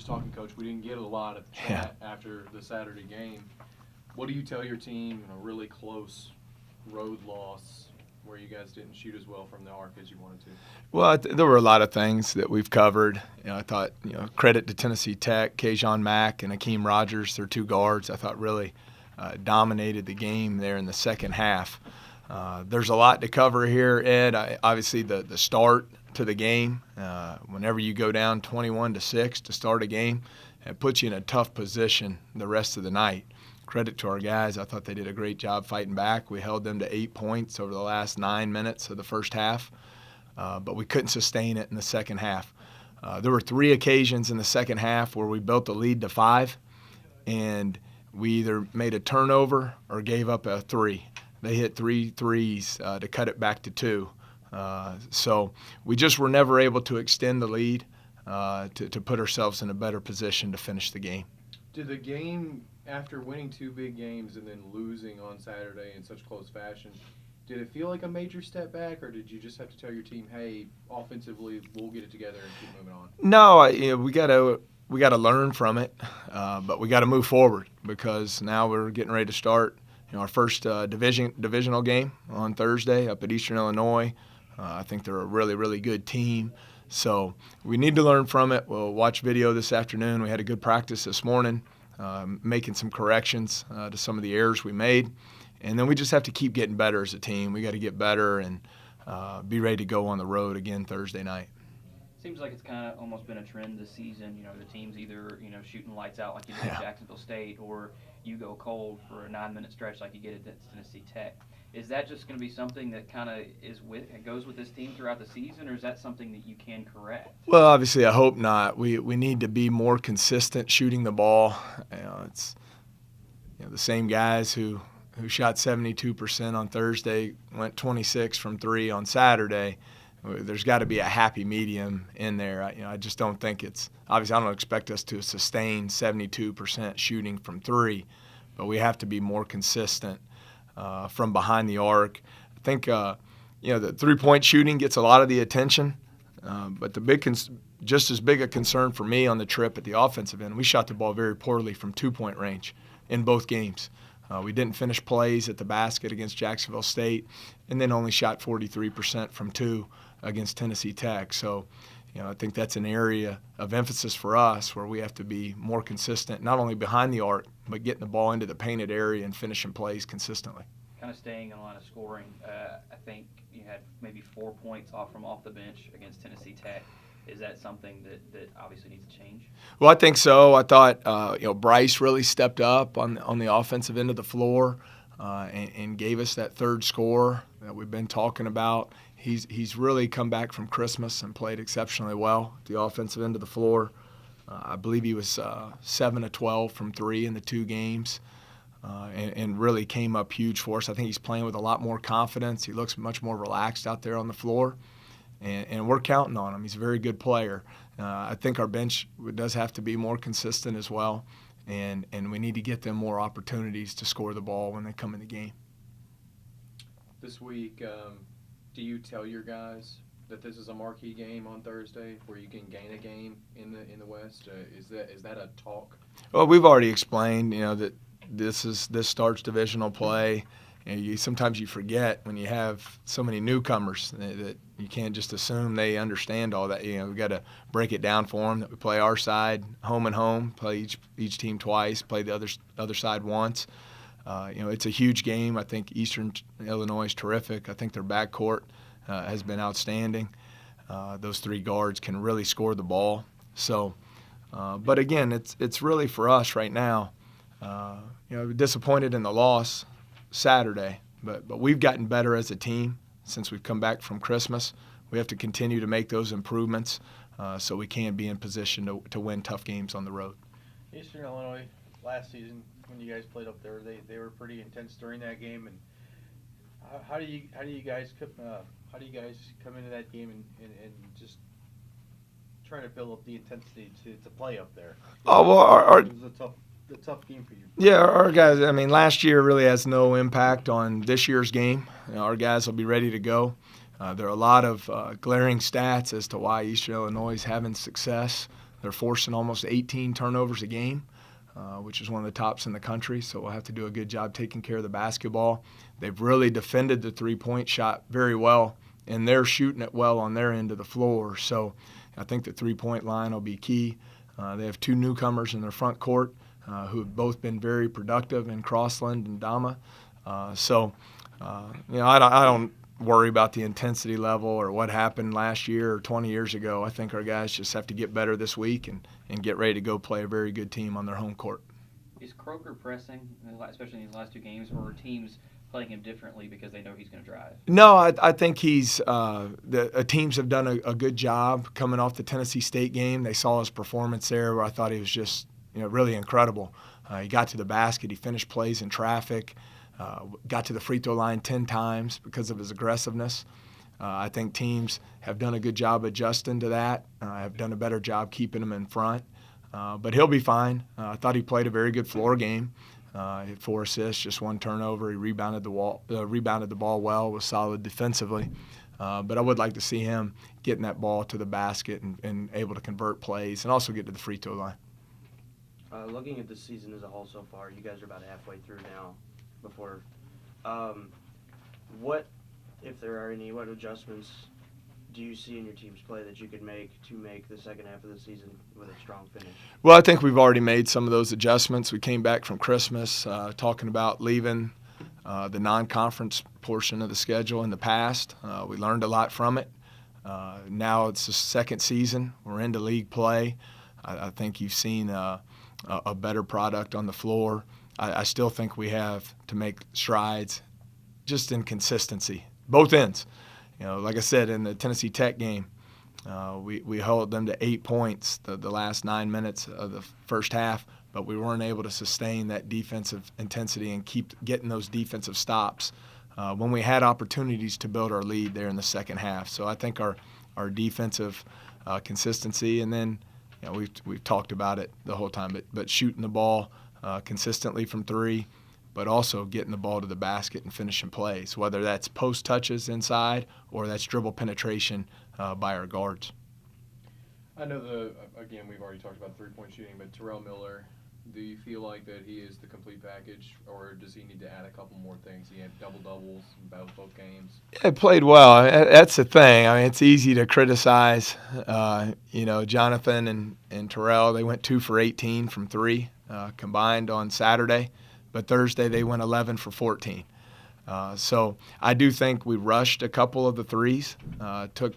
just talking, Coach, we didn't get a lot of chat after the Saturday game. What do you tell your team in a really close road loss where you guys didn't shoot as well from the arc as you wanted to? Well, there were a lot of things that we've covered. I thought, credit to Tennessee Tech, Keijon Mack and Akeem Rogers, their two guards, I thought really dominated the game there in the second half. There's a lot to cover here, Ed. Obviously, the start to the game, whenever you go down 21-6 to start a game, it puts you in a tough position the rest of the night. Credit to our guys. I thought they did a great job fighting back. We held them to 8 points over the last 9 minutes of the first half, but we couldn't sustain it in the second half. There were 3 occasions in the second half where we built the lead to 5, and we either made a turnover or gave up a 3. They hit 3 threes to cut it back to 2. So we just were never able to extend the lead to put ourselves in a better position to finish the game. Did the game, after winning 2 big games and then losing on Saturday in such close fashion, did it feel like a major step back, or did you just have to tell your team, hey, offensively, we'll get it together and keep moving on? No, we got to learn from it, but we got to move forward because now we're getting ready to start our first divisional game on Thursday up at Eastern Illinois. I think they're a really, really good team. So we need to learn from it. We'll watch video this afternoon. We had a good practice this morning, making some corrections to some of the errors we made. And then we just have to keep getting better as a team. We got to get better and be ready to go on the road again Thursday night. Seems like it's kind of almost been a trend this season. The team's either, shooting lights out like you did at Jacksonville State, or you go cold for a 9-minute stretch like you get at Tennessee Tech. Is that just going to be something that kind of goes with this team throughout the season, or is that something that you can correct? Well, obviously, I hope not. We need to be more consistent shooting the ball. It's the same guys who shot 72% on Thursday went 26 from 3 on Saturday. There's got to be a happy medium in there. I just don't think it's – obviously, I don't expect us to sustain 72% shooting from 3, but we have to be more consistent from behind the arc. I think, the three-point shooting gets a lot of the attention, but just as big a concern for me on the trip at the offensive end, we shot the ball very poorly from 2-point range in both games. We didn't finish plays at the basket against Jacksonville State, and then only shot 43% from 2 against Tennessee Tech. So, I think that's an area of emphasis for us where we have to be more consistent, not only behind the arc, but getting the ball into the painted area and finishing plays consistently. Kind of staying in line of scoring, I think you had maybe 4 points off the bench against Tennessee Tech. Is that something that obviously needs to change? Well, I think so. I thought Bryce really stepped up on the offensive end of the floor and gave us that third score that we've been talking about. He's really come back from Christmas and played exceptionally well at the offensive end of the floor. I believe he was 7 of 12 from 3 in the 2 games and really came up huge for us. I think he's playing with a lot more confidence. He looks much more relaxed out there on the floor. And we're counting on him. He's a very good player. I think our bench does have to be more consistent as well, and we need to get them more opportunities to score the ball when they come in the game. This week, do you tell your guys that this is a marquee game on Thursday where you can gain a game in the West? Is that a talk? Well, we've already explained, that this starts divisional play. Sometimes you forget when you have so many newcomers that you can't just assume they understand all that. We've got to break it down for them that we play our side, home and home, play each team twice, play the other side once. It's a huge game. I think Eastern Illinois is terrific. I think their backcourt has been outstanding. Those 3 guards can really score the ball. So, but again, it's really for us right now. We're disappointed in the loss Saturday, but we've gotten better as a team since we've come back from Christmas. We have to continue to make those improvements so we can be in position to win tough games on the road. Eastern Illinois last season when you guys played up there, they were pretty intense during that game. And how do you guys come into that game and just try to build up the intensity to play up there? Oh well, it was a tough game for you. Yeah, our guys, last year really has no impact on this year's game. Our guys will be ready to go. There are a lot of glaring stats as to why Eastern Illinois is having success. They're forcing almost 18 turnovers a game, which is one of the tops in the country, so we'll have to do a good job taking care of the basketball. They've really defended the three-point shot very well, and they're shooting it well on their end of the floor. So I think the three-point line will be key. They have 2 newcomers in their front court who have both been very productive in Crossland and Dama. I don't worry about the intensity level or what happened last year or 20 years ago. I think our guys just have to get better this week and get ready to go play a very good team on their home court. Is Croker pressing, especially in these last 2 games, or are teams playing him differently because they know he's going to drive? No, I think he's the teams have done a good job coming off the Tennessee State game. They saw his performance there where I thought he was just really incredible. He got to the basket. He finished plays in traffic. Got to the free throw line 10 times because of his aggressiveness. I think teams have done a good job adjusting to that. Have done a better job keeping him in front. But he'll be fine. I thought he played a very good floor game. He had 4 assists, just 1 turnover. He rebounded the ball well, was solid defensively. But I would like to see him getting that ball to the basket and able to convert plays and also get to the free throw line. Looking at the season as a whole so far, you guys are about halfway through now. What, if there are any, what adjustments do you see in your team's play that you could make to make the second half of the season with a strong finish? Well, I think we've already made some of those adjustments. We came back from Christmas talking about leaving the non-conference portion of the schedule in the past. We learned a lot from it. Now it's the second season. We're into league play. I think you've seen a better product on the floor. I still think we have to make strides just in consistency, both ends. Like I said, in the Tennessee Tech game, we held them to 8 points the last 9 minutes of the first half, but we weren't able to sustain that defensive intensity and keep getting those defensive stops when we had opportunities to build our lead there in the second half. So I think our defensive consistency, and then we've talked about it the whole time, but shooting the ball consistently from 3, but also getting the ball to the basket and finishing plays, whether that's post touches inside or that's dribble penetration by our guards. I know again, we've already talked about three-point shooting, but Terrell Miller, do you feel like that he is the complete package, or does he need to add a couple more things? He had double-doubles in both games. Yeah, played well. That's the thing. I mean, it's easy to criticize, Jonathan and Terrell. They went 2 for 18 from 3 combined on Saturday, but Thursday they went 11 for 14. So I do think we rushed a couple of the threes, took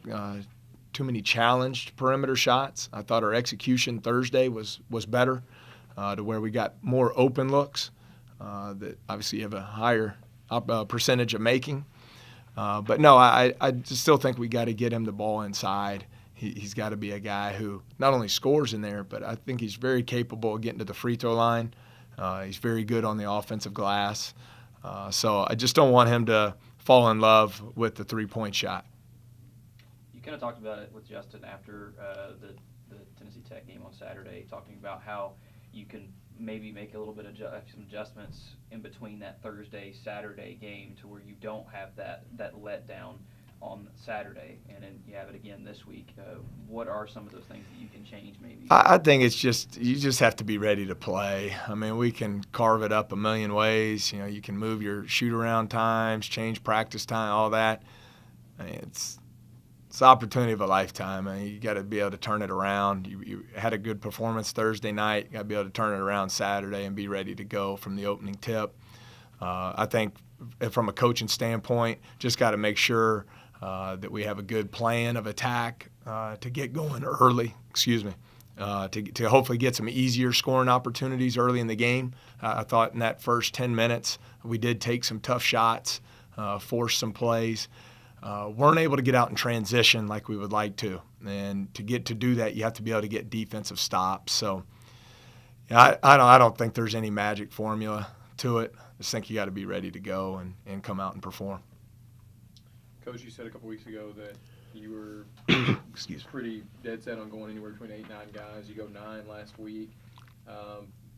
too many challenged perimeter shots. I thought our execution Thursday was better, to where we got more open looks that obviously you have a higher percentage of making. But no, I just still think we got to get him the ball inside. He's got to be a guy who not only scores in there, but I think he's very capable of getting to the free throw line. He's very good on the offensive glass. So I just don't want him to fall in love with the three-point shot. You kind of talked about it with Justin after the Tennessee Tech game on Saturday, talking about how you can maybe make a little bit of some adjustments in between that Thursday-Saturday game to where you don't have that letdown on Saturday, and then you have it again this week. What are some of those things that you can change maybe? I think it's you just have to be ready to play. I mean, we can carve it up a million ways. You can move your shoot-around times, change practice time, all that. I mean, it's the opportunity of a lifetime. I mean, you got to be able to turn it around. You had a good performance Thursday night. You got to be able to turn it around Saturday and be ready to go from the opening tip. I think from a coaching standpoint, just got to make sure that we have a good plan of attack to get going early. To hopefully get some easier scoring opportunities early in the game. I thought in that first 10 minutes we did take some tough shots, force some plays. Weren't able to get out in transition like we would like to. And to do that, you have to be able to get defensive stops. So I don't think there's any magic formula to it. I just think you got to be ready to go and come out and perform. Coach, you said a couple weeks ago that you were pretty dead set on going anywhere between 8 and 9 guys. You go 9 last week.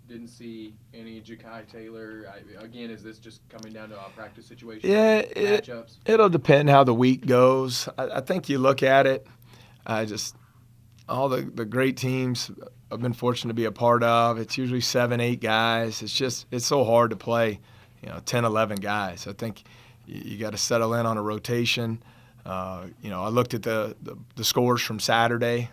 Didn't see any Ja'Kai Taylor. Again, is this just coming down to a practice situation? Yeah, matchups? It'll depend how the week goes. I think you look at it. all the great teams I've been fortunate to be a part of, it's usually 7, 8 guys. It's so hard to play, 10, 11 guys. I think you got to settle in on a rotation. I looked at the scores from Saturday.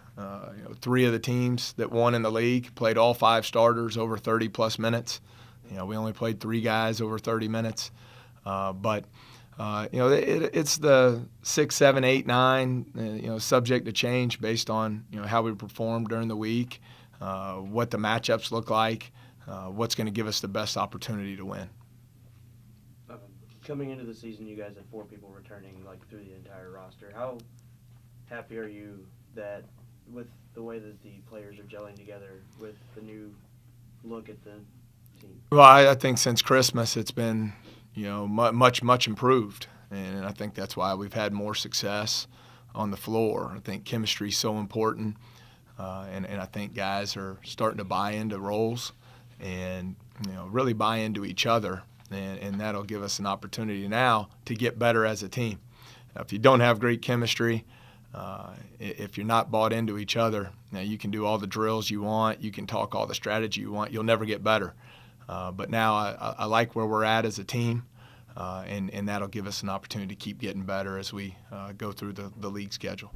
3 of the teams that won in the league played all 5 starters over 30-plus minutes. We only played 3 guys over 30 minutes. But it's the 6, 7, 8, 9, subject to change based on, how we perform during the week, what the matchups look like, what's going to give us the best opportunity to win. Coming into the season, you guys had 4 people returning through the entire roster. How happy are you that with the way that the players are gelling together with the new look at the team? Well, I think since Christmas it's been, much improved, and I think that's why we've had more success on the floor. I think chemistry is so important, and I think guys are starting to buy into roles and really buy into each other. And that'll give us an opportunity now to get better as a team. If you don't have great chemistry, if you're not bought into each other, you can do all the drills you want, you can talk all the strategy you want, you'll never get better. But now I like where we're at as a team, and that'll give us an opportunity to keep getting better as we go through the league schedule.